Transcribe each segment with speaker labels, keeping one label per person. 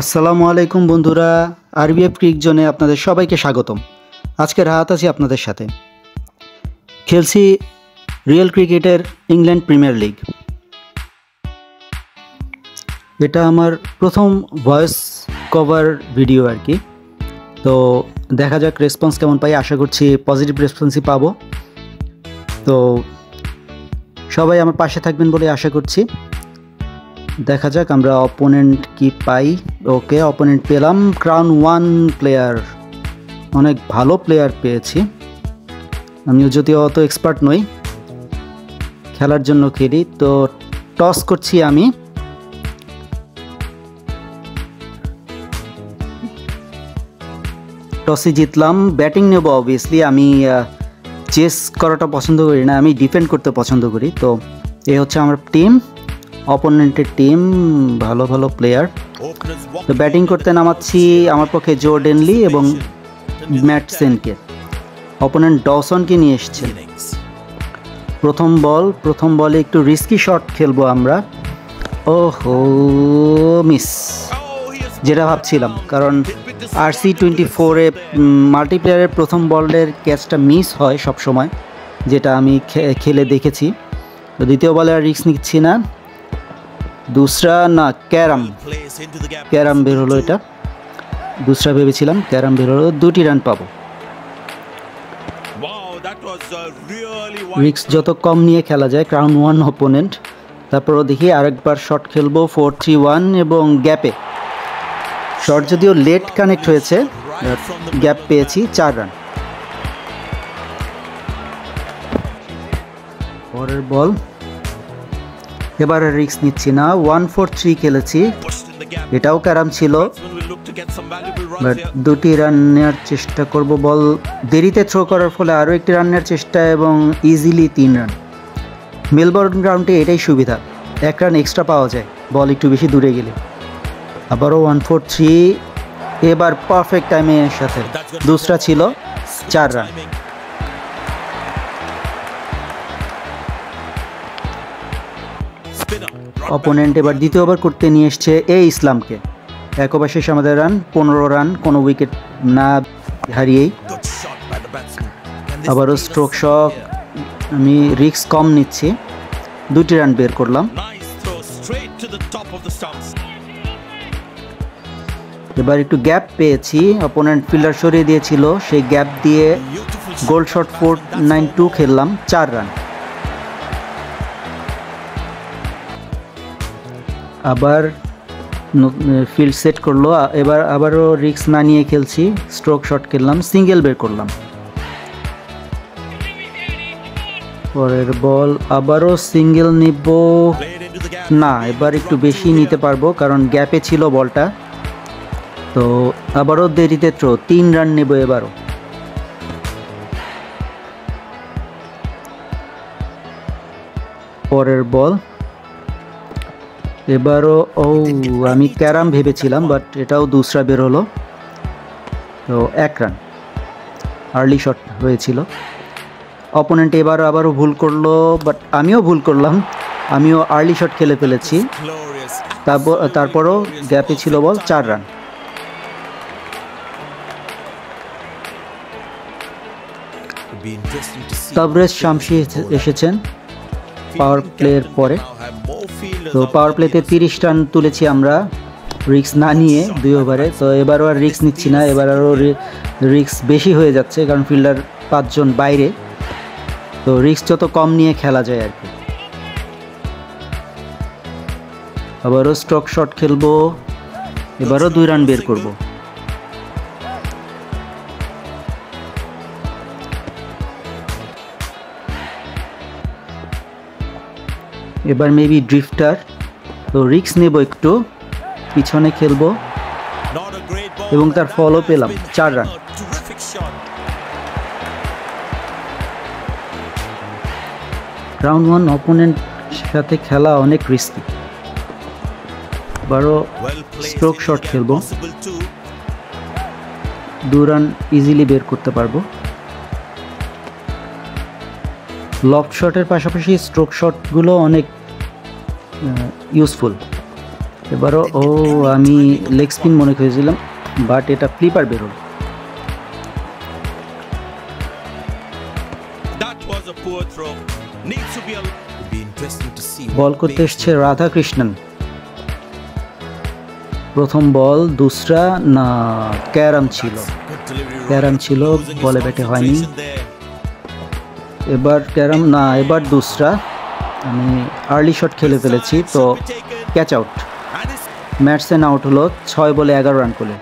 Speaker 1: আসসালামু আলাইকুম বন্ধুরা, আরবিএফ ক্রিক জোনে আপনাদের সবাইকে স্বাগতম। আজকে রাহাত আছি আপনাদের সাথে। খেলছি রিয়েল ক্রিকেটের ইংল্যান্ড প্রিমিয়ার লিগ। এটা আমার প্রথম ভয়েস কভার ভিডিও আর কি। তো দেখা যাক রেসপন্স কেমন পাই। আশা করছি পজিটিভ রেসপন্সই পাবো। তো সবাই আমার পাশে থাকবেন বলে আশা করছি। দেখা যাক আমরা অপোনেন্ট কি পাই। ওকে, অপোনেন্ট পেলাম ক্রাউন 1 প্লেয়ার, অনেক ভালো প্লেয়ার পেয়েছি। আমিও যদিও অত এক্সপার্ট নই, খেলার জন্য খেলি। তো টস করছি আমি। টসে জিতলাম, ব্যাটিং নেব অবভিয়াসলি। আমি চেস করাটা পছন্দ করি না, আমি ডিফেন্ড করতে পছন্দ করি। তো এই হচ্ছে আমার টিম, অপোনেন্টের টিম, ভালো ভালো প্লেয়ার। তো ব্যাটিং করতে নামাচ্ছি আমার পক্ষে জো ডেনলি এবং ম্যাট সেনকে। অপোনেন্ট ডসনকে নিয়ে এসছে। প্রথম বলে একটু রিস্কি শট খেলবো আমরা। ওহো, মিস, যেটা ভাবছিলাম। কারণ RC24-এ মাল্টিপ্লেয়ারের প্রথম বলের ক্যাচটা মিস হয় সব সময়, যেটা আমি খেলে দেখেছি। তো দ্বিতীয় বলে আর রিস্ক নিচ্ছি না। দুসরা না, ক্যারাম বের হলো। এটা দুসরা ভেবেছিলাম, ক্যারাম বের হলো। 2টি রান পাবো। রিস্ক যত কম নিয়ে খেলা যায়, ক্রাউন 1 অপোনেন্ট। তারপরও দেখি আরেকবার শট খেলবো 4-3-1 এবং গ্যাপে। শট যদিও লেট কানেক্ট হয়েছে, গ্যাপ পেয়েছি 4 রান। পরের বল, এবার রিস্ক নিচ্ছি না। 1-4-3 খেলেছি, এটাও ক্যারাম ছিল, বাট 2টি রান নেওয়ার চেষ্টা করব। বল দেরিতে থ্রো করার ফলে আরও একটি রান নেওয়ার চেষ্টা এবং ইজিলি 3 রান। মেলবোর্ন গ্রাউন্ডে এটাই সুবিধা, 1 রান এক্সট্রা পাওয়া যায় বল একটু বেশি দূরে গেলে। আবারও 1-4-3, এবার পারফেক্ট টাইমের সাথে দুসরা ছিল 4 রান। অপোনেন্ট এবার দ্বিতীয় ওভার করতে নিয়ে এসছে ইসলামকে। 1 ওভার শেষ আমাদের রান 15 রান, কোনো উইকেট না হারিয়েই। আবারও স্ট্রোক শট, আমি রিস্ক কম নিচ্ছি, 2টি রান বের করলাম। এবার একটু গ্যাপ পেয়েছি, অপোনেন্ট ফিল্ডার সরিয়ে দিয়েছিল, সেই গ্যাপ দিয়ে গোল্ড শট 4-9-2 খেললাম, 4 রান। আবার ফিল্ড সেট করলো, এবার আবারও রিস্ক না নিয়ে খেলছি, স্ট্রোক শট খেললাম, সিঙ্গেল বের করলাম। পরের বল আবারও সিঙ্গেল নিব না, এবার একটু বেশি নিতে পারবো কারণ গ্যাপে ছিল বলটা। তো আবারও দেরিতে থ্রো, 3 রান নেব এবারও। পরের বল এবারও, আমি ক্যারাম ভেবেছিলাম, বাট এটাও দুসরা বের হলো। তো 1 রান, আর্লি শট হয়েছিল। অপোনেন্ট আবারও ভুল করলো, বাট আমিও ভুল করলাম, আমিও আর্লি শট খেলে ফেলেছি। তারপরও গ্যাপে ছিল বল, 4 রান। তাবরেজ শামসি এসেছেন পাওয়ার প্লের পরে। তো পাওয়ার প্লেতে 30 রান তুলেছি আমরা রিস্ক না নিয়ে 2 ওভারে। তো এবারও আর রিস্ক নিচ্ছি না, এবার আরও রিস্ক বেশি হয়ে যাচ্ছে কারণ ফিল্ডার 5 জন বাইরে। তো রিস্ক যত কম নিয়ে খেলা যায় আর কি। আবারও স্ট্রোক শট খেলবো, এবারও 2 রান বের করব। এবার মেবি ড্রিফটার, তো রিস্ক নেব, একটু পিছনে খেলবো এবং তার ফলও পেলাম, 4 রান। রাউন্ড 1 অপোনেন্ট সাথে খেলা অনেক রিস্কি। এবারও স্ট্রোক শট খেলবো, 2 রান ইজিলি বের করতে পারবো। লফট শটের পাশাপাশি স্ট্রোক শটগুলো অনেক ইউজফুল। এবারও আমি লেগ স্পিন মনে করেছিলাম, বাট এটা ফ্লিপার বেরোল। বল করতে এসছে রাধাকৃষ্ণন। প্রথম বল, দুসরা না ক্যারাম ছিল, বলে ব্যাটে হয়নি। এবার ক্যারাম না, এবার দুসরা। আমি আর্লি শট খেলে ফেলেছি, তো ক্যাচ আউট। ম্যাটসেন আউট হলো 6 বলে 11 রান করে।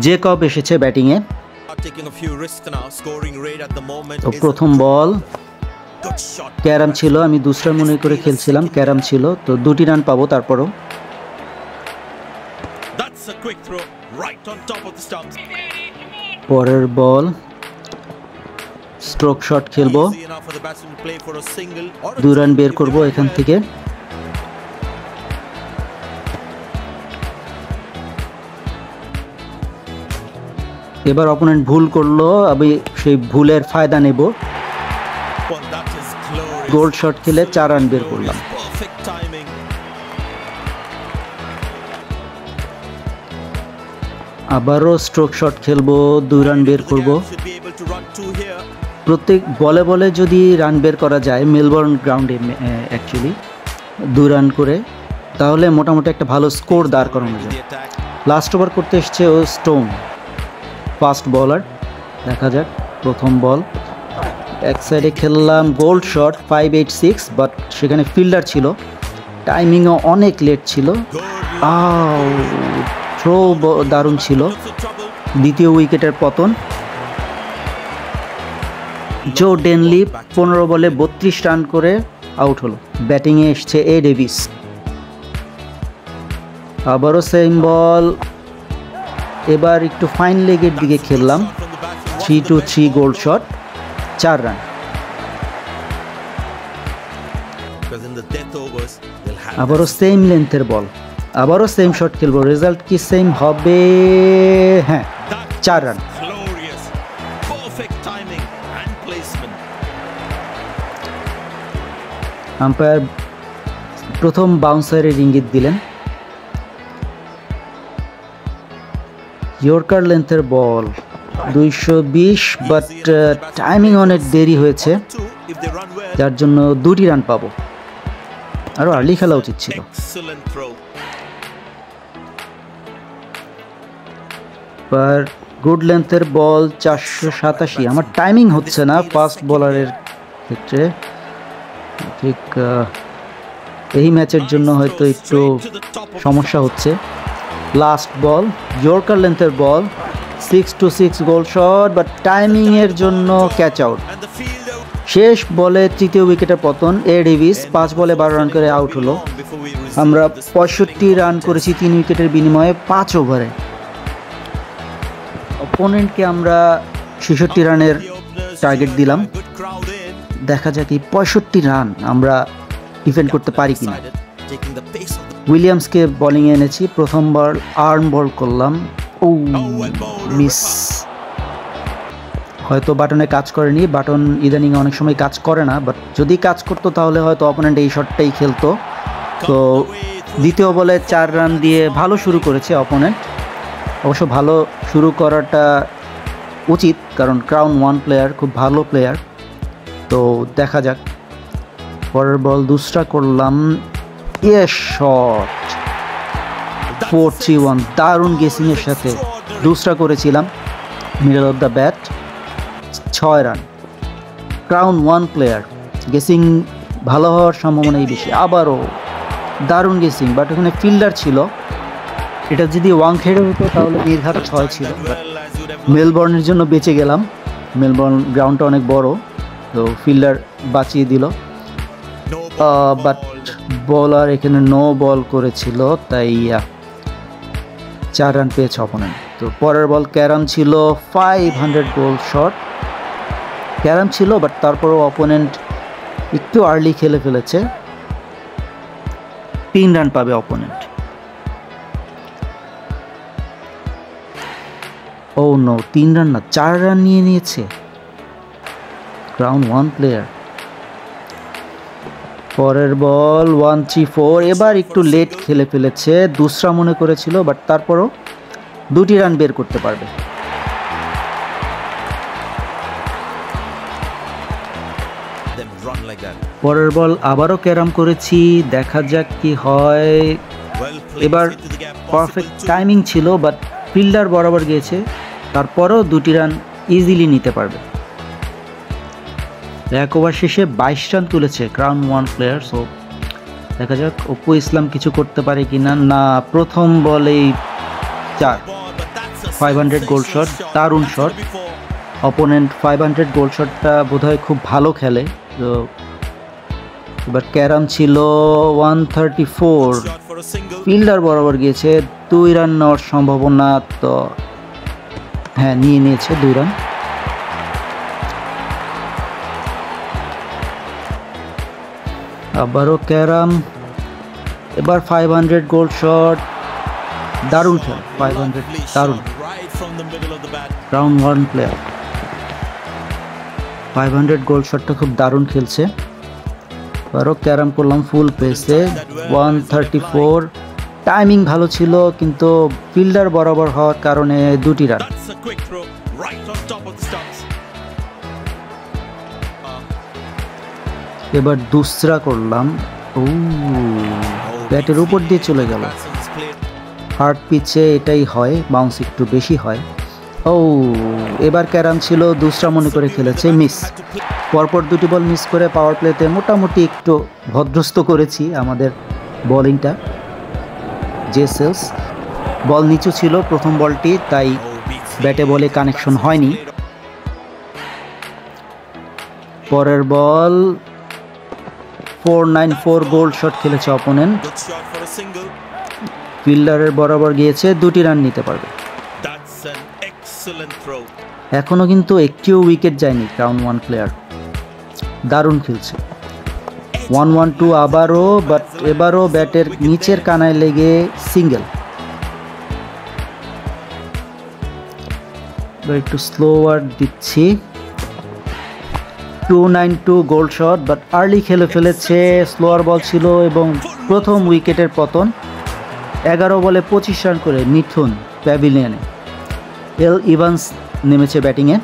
Speaker 1: জেকব এসেছে ব্যাটিংয়ে। তো প্রথম বল ক্যারাম ছিল, আমি দুসরা মনে করে খেলছিলাম, ক্যারাম ছিল, তো 2টি রান পাবো। তারপরও পরের বল স্ট্রোক শট খেলবো, 2 রান বের করব এখান থেকে। এবার অপোনেন্ট ভুল করলো, আমি সেই ভুলের ফায়দা নেব। গোল্ড শট খেলে 4 রান বের করলাম। আবারও স্ট্রোক শট খেলবো, 2 রান বের করব। প্রত্যেক বলে বলে যদি রান বের করা যায় মেলবোর্ন গ্রাউন্ডে অ্যাকচুয়ালি 2 রান করে, তাহলে মোটামুটি একটা ভালো স্কোর দাঁড় করানো যায়। লাস্ট ওভার করতে এসছে ও স্টোন, ফাস্ট বলার। দেখা যাক প্রথম বল, এক সাইডে খেললাম, গোল্ড শট 586, বাট সেখানে ফিল্ডার ছিল, টাইমিংও অনেক লেট ছিল। থ্রো দারুণ ছিল। দ্বিতীয় উইকেটের পতন। জো ডেনলি 15 বলে 32 রান করে আউট হলো। ব্যাটিংয়ে এসছে এ ডেভিস। আবারও সেম বল, এবার একটু ফাইন লেগের দিকে খেললাম, 3-3 গোল্ড শট, 4 রান। আবারও সেম লেন্থের বল, আবারও সেম শট খেলবো, রেজাল্ট কি সেম হবে? হ্যাঁ, 4 রান। আম্পায়ার প্রথম বাউন্সারের ইঙ্গিত দিলেন। ইয়র্কার লেন্থের বল, 220, বাট টাইমিং অনেক দেরি হয়েছে, যার জন্য 2টি রান পাবো। আরো আর্লি খেলা উচিত ছিল। গুড লেন্থের বল, 487। আমার টাইমিং হচ্ছে না ফাস্ট বোলারের ক্ষেত্রে, ঠিক এই ম্যাচের জন্য হয়তো একটু সমস্যা হচ্ছে। লাস্ট বল, ইয়র্কার লেন্থের বল, 6-6 গোল শট, বাট টাইমিংয়ের জন্য ক্যাচ আউট। শেষ বলে তৃতীয় উইকেটের পতন। এ ডেভিস 5 বলে 12 রান করে আউট হলো। আমরা 65 রান করেছি 3 উইকেটের বিনিময়ে 5 ওভারে। অপোনেন্টকে আমরা 66 রানের টার্গেট দিলাম, দেখা যাক এই 65 রান আমরা ডিফেন্ড করতে পারি কিনা। উইলিয়ামসকে বোলিংয়ে এনেছি, প্রথম বল আর্ম বল করলাম, মিস। হয়তো বাটনে কাজ করেনি, বাটন ইদানিং অনেক সময় কাজ করে না, বাট যদি কাজ করতো তাহলে হয়তো অপোনেন্ট এই শটটাই খেলতো। তো দ্বিতীয় বলে 4 রান দিয়ে ভালো শুরু করেছে অপোনেন্ট। অবশ্য ভালো শুরু করাটা উচিত, কারণ ক্রাউন 1 প্লেয়ার, খুব ভালো প্লেয়ার। তো দেখা যাক। পরের বল দুসরা করলাম, শট 4-3-1, দারুণ গেসিংয়ের সাথে দুসরা করেছিলাম, middle of the bat, 6 run. Crown 1 player, guessing ভালো হওয়ার সম্ভাবনাই বেশি। আবারও দারুণ গেসিং, বাট ওখানে ফিল্ডার ছিল, এটা যদি ওয়াংখেড়ে হতো তাহলে নির্ঘাত 6 ছিল। মেলবোর্নের জন্য বেঁচে গেলাম, মেলবোর্ন গ্রাউন্ডটা অনেক বড়, তো ফিল্ডার বাঁচিয়ে দিল। বাট বলার এখানে নো বল করেছিল, তাই 4 রান পেয়েছে অপোনেন্ট। তো পরের বল ক্যারাম ছিল, 500 গোল শট ক্যারাম ছিল, বাট তারপরেও অপোনেন্ট একটু আর্লি খেলে ফেলেছে, 3 রান পাবে অপোনেন্ট। ও নো, 3 রান না, 4 রান নিয়ে নিয়েছে ক্রাউন 1 প্লেয়ার। পরের বল 1-3-4, এবার একটু লেট খেলে ফেলেছে, দুসরা মনে করেছিল, বাট তারপরও 2টি রান বের করতে পারবে। পরের বল আবারও ক্যারাম করেছি, দেখা যাক কি হয়। এবার পারফেক্ট টাইমিং ছিল, বাট ফিল্ডার বরাবর গিয়েছে, তারপরও 2টি রান ইজিলি নিতে পারবে। এক ওভার শেষে 22 রান তুলেছে ক্রাউন 1 প্লেয়ার। সো দেখা যাক অপু ইসলাম কিছু করতে পারে কিনা। না, প্রথম বলেই 4, 500 গোল শট, দারুণ শট। অপোনেন্ট 500 গোল শটটা বোধহয় খুব ভালো খেলে। তো এবার ক্যারাম ছিল 134, ফিল্ডার বরাবর গিয়েছে, 2 রান নেওয়ার সম্ভাবনা, তো হ্যাঁ নিয়েছে 2 রান। আবারও ক্যারাম, এবার 500 গোল শট, দারুণ খেল, 500 দারুণ। রাউন্ড 1 প্লেয়ার 500 গোল শটটা খুব দারুণ খেলছে। আবারও ক্যারাম করলাম ফুল পেসে, 134, টাইমিং ভালো ছিল, কিন্তু ফিল্ডার বরাবর হওয়ার কারণে 2টি রান। এবার দুসরা করলাম, ব্যাটের উপর দিয়ে চলে গেল। হার্ড পিচে এটাই হয়, বাউন্স একটু বেশি হয়। এবার ক্যারাম ছিল, দুসরা মনে করে খেলেছে, মিস। পরপর 2টি বল মিস করে পাওয়ার প্লেতে মোটামুটি একটু ভদ্রস্ত করেছি আমাদের বোলিংটা। জেসেলস বল নিচু ছিল প্রথম বলটি, তাই ব্যাটে বলে কানেকশন হয়নি। পরের বল 494 গোল শট খেলেছে অপোনেন্ট, ফিল্ডারের বরাবর গিয়েছে, 2টি রান নিতে পারবে। এখনো কিন্তু একটিও উইকেট যায়নি ক্রাউন 1 প্লেয়ার, দারুণ খেলছে। 1-1-2 আবারও, বাট এবারও ব্যাটের নিচের কানায় লেগে সিঙ্গেল। একটু স্লোয়ার দিচ্ছি, 292 গোল শট, বাট আর্লি খেলে ফেলেছে, স্লোয়ার বল ছিল এবং প্রথম উইকেটের পতন। 11 বলে 25 রান করে মিথুন প্যাভিলিয়নে। এল ইভান্স নেমেছে ব্যাটিংয়ে,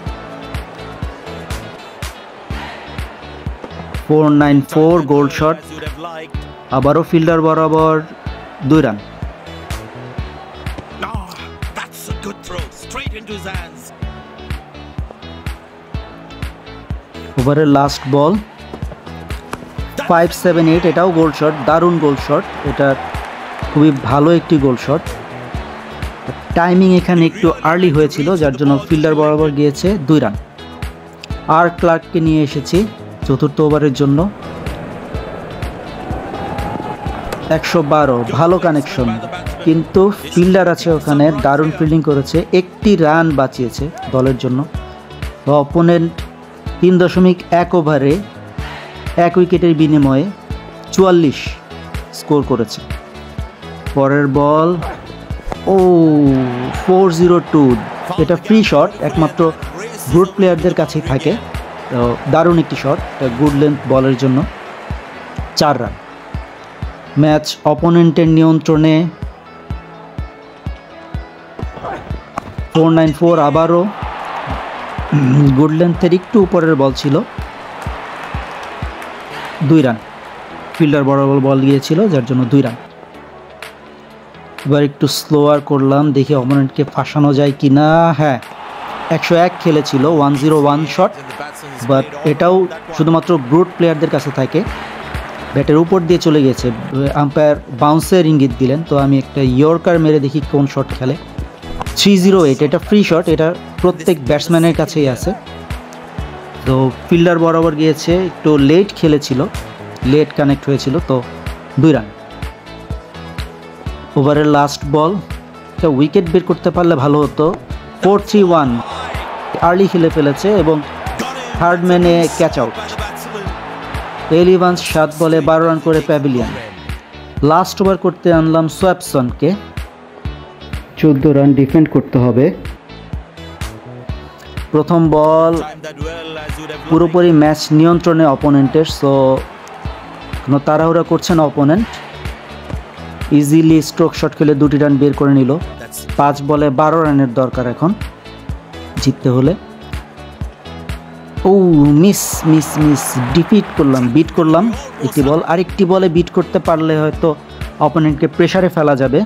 Speaker 1: 494 গোল শট, আবারও ফিল্ডার বরাবর, 2 রান। ওভারের লাস্ট বল 578, এটাও গোল শট, দারুণ গোল শট, এটা খুবই ভালো একটি গোল শট। টাইমিং এখানে একটু আর্লি হয়েছিল, যার জন্য ফিল্ডার বরাবর গিয়েছে, 2 রান। আর ক্লার্ককে নিয়ে এসেছি 4র্থ ওভারের জন্য, 112, ভালো কানেকশন, কিন্তু ফিল্ডার আছে ওখানে, দারুণ ফিল্ডিং করেছে, 1টি রান বাঁচিয়েছে দলের জন্য। অপোনেন্ট 3.1 ওভারে 1 উইকেটের বিনিময়ে 44 স্কোর করেছে। পরের বল 402, এটা ফ্রি শট, একমাত্র গুড প্লেয়ারদের কাছেই থাকে, তো দারুণ একটি শট, গুড লেন্থ বলের জন্য, 4 রান। ম্যাচ অপোনেন্টের নিয়ন্ত্রণে, 494 আবারও, গুড লেন্থের একটু উপরের বল ছিল, 2 রান। ফিল্ডার বরাবর বল গিয়েছিল, যার জন্য 2 রান। এবার একটু স্লোয়ার করলাম, দেখি অপোনেন্টকে ফাঁসানো যায় কিনা। হ্যাঁ, 101 খেলেছিল, 101 শট, বাট এটাও শুধুমাত্র ব্রুট প্লেয়ারদের কাছে থাকে। ব্যাটের উপর দিয়ে চলে গেছে, আম্পায়ার বাউন্সের ইঙ্গিত দিলেন, তো আমি একটা ইয়র্কার মেরে দেখি কোন শট খেলে। 308, এটা ফ্রি শট, এটা প্রত্যেক ব্যাটসম্যানের কাছেই আছে। তো ফিল্ডার বরাবর গিয়েছে, একটু লেট খেলেছিল, লেট কানেক্ট হয়েছিল, তো 2 রান। ওভারের লাস্ট বল, একটা উইকেট বের করতে পারলে ভালো হতো। 431, আর্লি খেলে ফেলেছে এবং থার্ড ম্যানে ক্যাচ আউট। এল ইভান্স 7 বলে 12 রান করে প্যাভিলিয়ন। লাস্ট ওভার করতে আনলাম সোয়াপসনকে, 14 রান ডিফেন্ড করতে হবে। প্রথম বল পুরোপুরি ম্যাচ নিয়ন্ত্রণে অপোনেন্টের, সো কোনো তাড়াহুড়া করছে না অপোনেন্ট, ইজিলি স্ট্রোক শট খেলে 2টি রান বের করে নিল। 5 বলে 12 রানের দরকার এখন জিততে হলে। ও মিস মিস মিস বিট করলাম একটি বল, আরেকটি বলে বিট করতে পারলে হয়তো অপোনেন্টকে প্রেসারে ফেলা যাবে।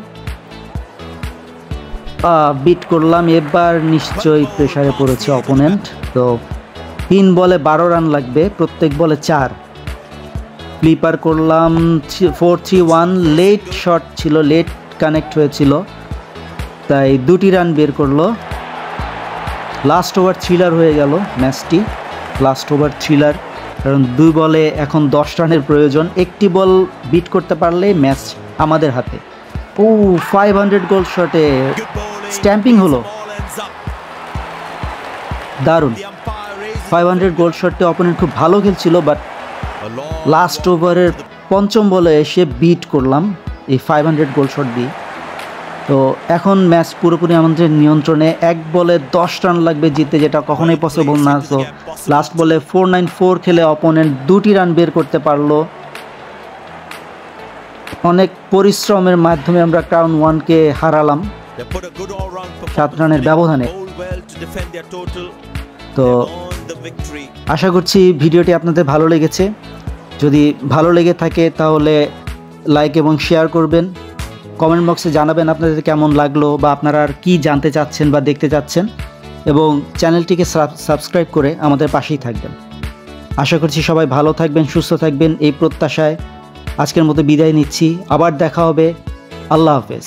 Speaker 1: বিট করলাম, এবার নিশ্চয়ই প্রেসারে পড়েছে অপোনেন্ট। তো 3 বলে 12 রান লাগবে, প্রত্যেক বলে 4। ফ্লিপার করলাম 4-3-1, লেট শট ছিল, লেট কানেক্ট হয়েছিল, তাই 2টি রান বের করলো। লাস্ট ওভার থ্রিলার হয়ে গেল ম্যাচটি, লাস্ট ওভার থ্রিলার, কারণ 2 বলে এখন 10 রানের প্রয়োজন। একটি বল বিট করতে পারলে ম্যাচ আমাদের হাতে। 500 গোল শটে স্ট্যাম্পিং হলো, দারুণ। 500 গোল শটে অপোনেন্ট খুব ভালো খেলছিল, বাট লাস্ট ওভারের 5ম বলে এসে বিট করলাম এই 500 গোল শট দিয়ে। তো এখন ম্যাচ পুরোপুরি আমাদের নিয়ন্ত্রণে। 1 বলে 10 রান লাগবে জিততে, যেটা কখনোই পসিবল না। তো লাস্ট বলে 494 খেলে অপোনেন্ট 2টি রান বের করতে পারলো। অনেক পরিশ্রমের মাধ্যমে আমরা ক্রাউন 1কে হারালাম 7 রানের ব্যবধানে। তো আশা করছি ভিডিওটি আপনাদের ভালো লেগেছে। যদি ভালো লেগে থাকে তাহলে লাইক এবং শেয়ার করবেন। কমেন্ট বক্সে জানাবেন আপনাদের কেমন লাগলো বা আপনারা আর কী জানতে চাচ্ছেন বা দেখতে চাচ্ছেন, এবং চ্যানেলটিকে সাবস্ক্রাইব করে আমাদের পাশেই থাকবেন। আশা করছি সবাই ভালো থাকবেন, সুস্থ থাকবেন, এই প্রত্যাশায় আজকের মতো বিদায় নিচ্ছি। আবার দেখা হবে। আল্লাহ হাফেজ।